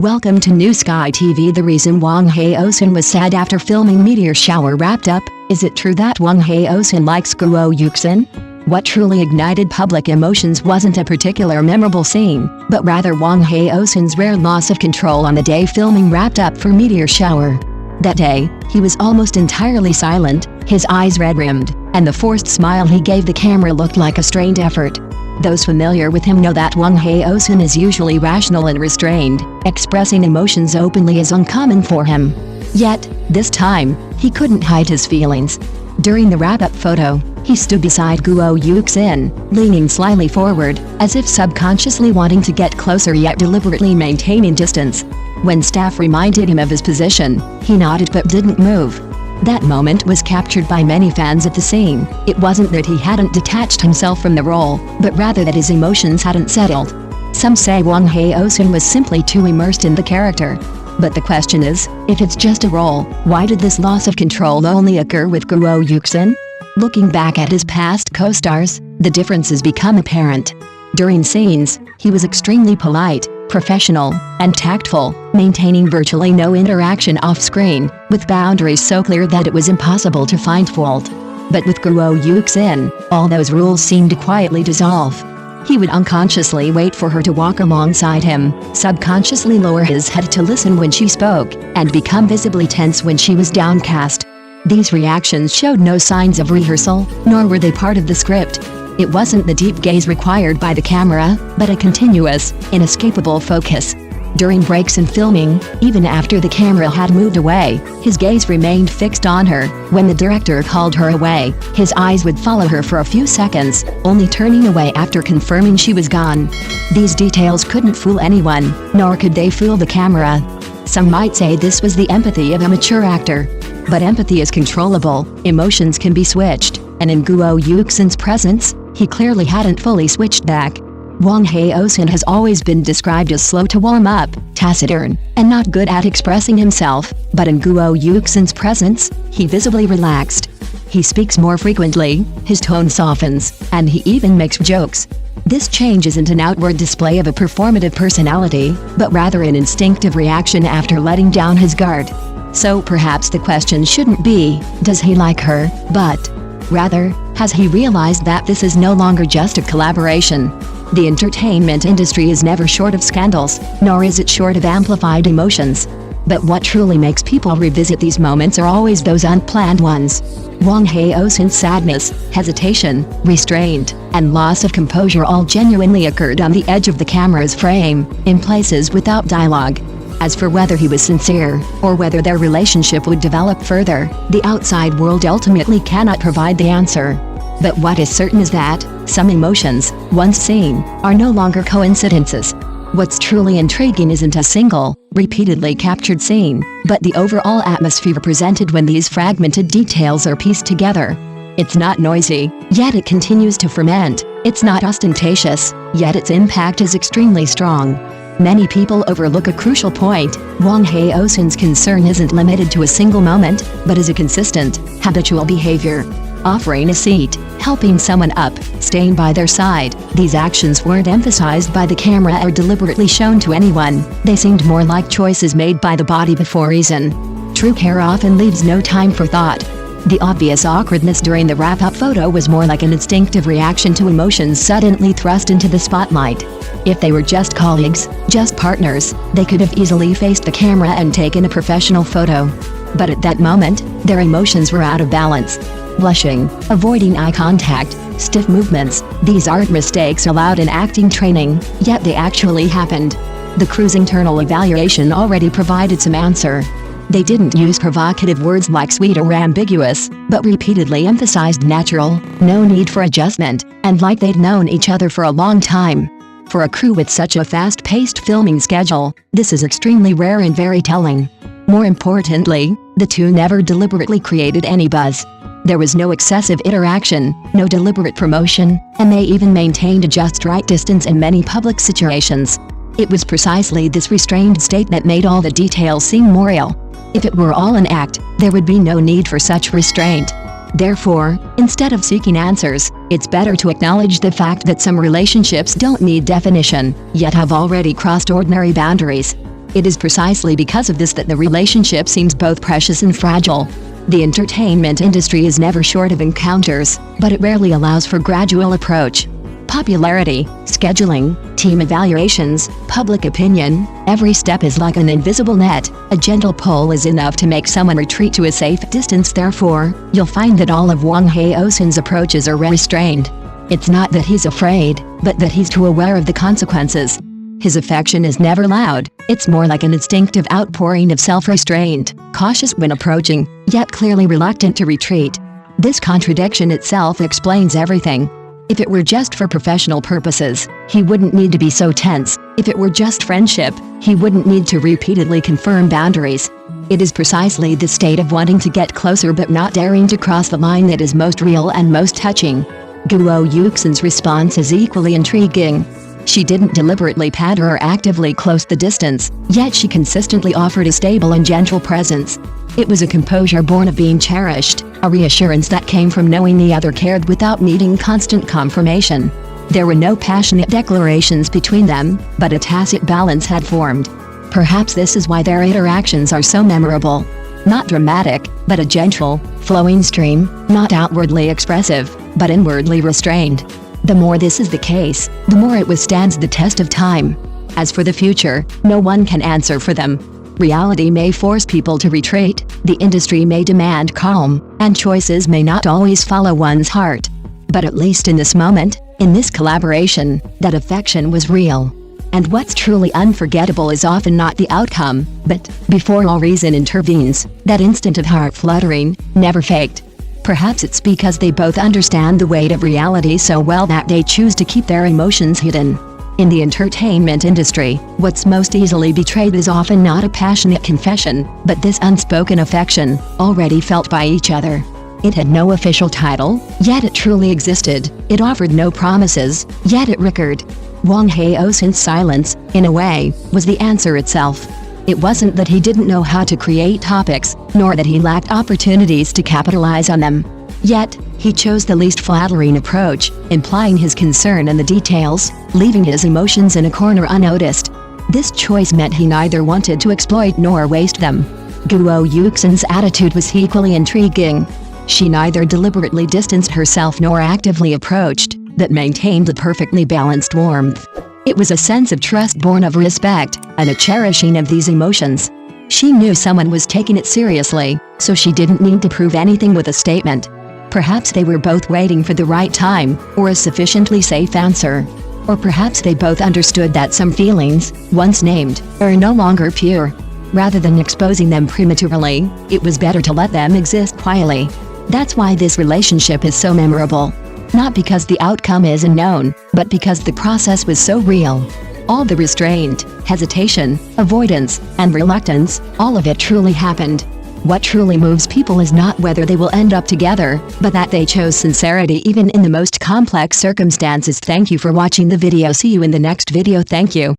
Welcome to New Sky TV. The reason Wang Haozhen was sad after filming Meteor Shower wrapped up. Is it true that Wang Haozhen likes Guo Yuxin? What truly ignited public emotions wasn't a particular memorable scene, but rather Wang Haozhen's rare loss of control on the day filming wrapped up for Meteor Shower. That day, he was almost entirely silent, his eyes red-rimmed, and the forced smile he gave the camera looked like a strained effort. Those familiar with him know that Wang Haozhen is usually rational and restrained. Expressing emotions openly is uncommon for him. Yet, this time, he couldn't hide his feelings. During the wrap-up photo, he stood beside Guo Yuxin, leaning slightly forward, as if subconsciously wanting to get closer yet deliberately maintaining distance. When staff reminded him of his position, he nodded but didn't move. That moment was captured by many fans at the scene. It wasn't that he hadn't detached himself from the role, but rather that his emotions hadn't settled. Some say Wang Haozhen was simply too immersed in the character. But the question is, if it's just a role, why did this loss of control only occur with Guo Yuxin? Looking back at his past co-stars, the differences become apparent. During scenes, he was extremely polite, professional, and tactful, maintaining virtually no interaction off-screen, with boundaries so clear that it was impossible to find fault. But with Guo Yuxin, all those rules seemed to quietly dissolve. He would unconsciously wait for her to walk alongside him, subconsciously lower his head to listen when she spoke, and become visibly tense when she was downcast. These reactions showed no signs of rehearsal, nor were they part of the script. It wasn't the deep gaze required by the camera, but a continuous, inescapable focus. During breaks in filming, even after the camera had moved away, his gaze remained fixed on her. When the director called her away, his eyes would follow her for a few seconds, only turning away after confirming she was gone. These details couldn't fool anyone, nor could they fool the camera. Some might say this was the empathy of a mature actor. But empathy is controllable, emotions can be switched, and in Guo Yuxin's presence, he clearly hadn't fully switched back. Wang Haozhen has always been described as slow to warm up, taciturn, and not good at expressing himself, but in Guo Yuxin's presence, he visibly relaxed. He speaks more frequently, his tone softens, and he even makes jokes. This change isn't an outward display of a performative personality, but rather an instinctive reaction after letting down his guard. So perhaps the question shouldn't be, does he like her, but rather, has he realized that this is no longer just a collaboration? The entertainment industry is never short of scandals, nor is it short of amplified emotions. But what truly makes people revisit these moments are always those unplanned ones. Wang Haozhen's sadness, hesitation, restraint, and loss of composure all genuinely occurred on the edge of the camera's frame, in places without dialogue. As for whether he was sincere, or whether their relationship would develop further, the outside world ultimately cannot provide the answer. But what is certain is that, some emotions, once seen, are no longer coincidences. What's truly intriguing isn't a single, repeatedly captured scene, but the overall atmosphere presented when these fragmented details are pieced together. It's not noisy, yet it continues to ferment. It's not ostentatious, yet its impact is extremely strong. Many people overlook a crucial point. Wang Haozhen's concern isn't limited to a single moment, but is a consistent, habitual behavior. Offering a seat, helping someone up, staying by their side. These actions weren't emphasized by the camera or deliberately shown to anyone. They seemed more like choices made by the body before reason. True care often leaves no time for thought. The obvious awkwardness during the wrap-up photo was more like an instinctive reaction to emotions suddenly thrust into the spotlight. If they were just colleagues, just partners, they could have easily faced the camera and taken a professional photo. But at that moment, their emotions were out of balance. Blushing, avoiding eye contact, stiff movements, these aren't mistakes allowed in acting training, yet they actually happened. The crew's internal evaluation already provided some answer. They didn't use provocative words like sweet or ambiguous, but repeatedly emphasized natural, no need for adjustment, and like they'd known each other for a long time. For a crew with such a fast-paced filming schedule, this is extremely rare and very telling. More importantly, the two never deliberately created any buzz. There was no excessive interaction, no deliberate promotion, and they even maintained a just right distance in many public situations. It was precisely this restrained state that made all the details seem more real. If it were all an act, there would be no need for such restraint. Therefore, instead of seeking answers, it's better to acknowledge the fact that some relationships don't need definition, yet have already crossed ordinary boundaries. It is precisely because of this that the relationship seems both precious and fragile. The entertainment industry is never short of encounters, but it rarely allows for gradual approach. Popularity, scheduling, team evaluations, public opinion, every step is like an invisible net. A gentle pull is enough to make someone retreat to a safe distance. Therefore, you'll find that all of Wang Haozhen's approaches are restrained. It's not that he's afraid, but that he's too aware of the consequences. His affection is never loud, it's more like an instinctive outpouring of self-restraint, cautious when approaching, yet clearly reluctant to retreat. This contradiction itself explains everything. If it were just for professional purposes, he wouldn't need to be so tense. If it were just friendship, he wouldn't need to repeatedly confirm boundaries. It is precisely the state of wanting to get closer but not daring to cross the line that is most real and most touching. Guo Yuxin's response is equally intriguing. She didn't deliberately pander or actively close the distance, yet she consistently offered a stable and gentle presence. It was a composure born of being cherished, a reassurance that came from knowing the other cared without needing constant confirmation. There were no passionate declarations between them, but a tacit balance had formed. Perhaps this is why their interactions are so memorable. Not dramatic, but a gentle, flowing stream, not outwardly expressive, but inwardly restrained. The more this is the case, the more it withstands the test of time. As for the future, no one can answer for them. Reality may force people to retreat, the industry may demand calm, and choices may not always follow one's heart. But at least in this moment, in this collaboration, that affection was real. And what's truly unforgettable is often not the outcome, but, before all reason intervenes, that instant of heart fluttering, never faked. Perhaps it's because they both understand the weight of reality so well that they choose to keep their emotions hidden. In the entertainment industry, what's most easily betrayed is often not a passionate confession, but this unspoken affection, already felt by each other. It had no official title, yet it truly existed. It offered no promises, yet it recurred. Wang Haozhen's silence, in a way, was the answer itself. It wasn't that he didn't know how to create topics, nor that he lacked opportunities to capitalize on them. Yet, he chose the least flattering approach, implying his concern in the details, leaving his emotions in a corner unnoticed. This choice meant he neither wanted to exploit nor waste them. Guo Yuxin's attitude was equally intriguing. She neither deliberately distanced herself nor actively approached, but maintained a perfectly balanced warmth. It was a sense of trust born of respect, and a cherishing of these emotions. She knew someone was taking it seriously, so she didn't need to prove anything with a statement. Perhaps they were both waiting for the right time, or a sufficiently safe answer. Or perhaps they both understood that some feelings, once named, are no longer pure. Rather than exposing them prematurely, it was better to let them exist quietly. That's why this relationship is so memorable. Not because the outcome is unknown, but because the process was so real. All the restraint, hesitation, avoidance, and reluctance, all of it truly happened. What truly moves people is not whether they will end up together, but that they chose sincerity even in the most complex circumstances. Thank you for watching the video. See you in the next video. Thank you.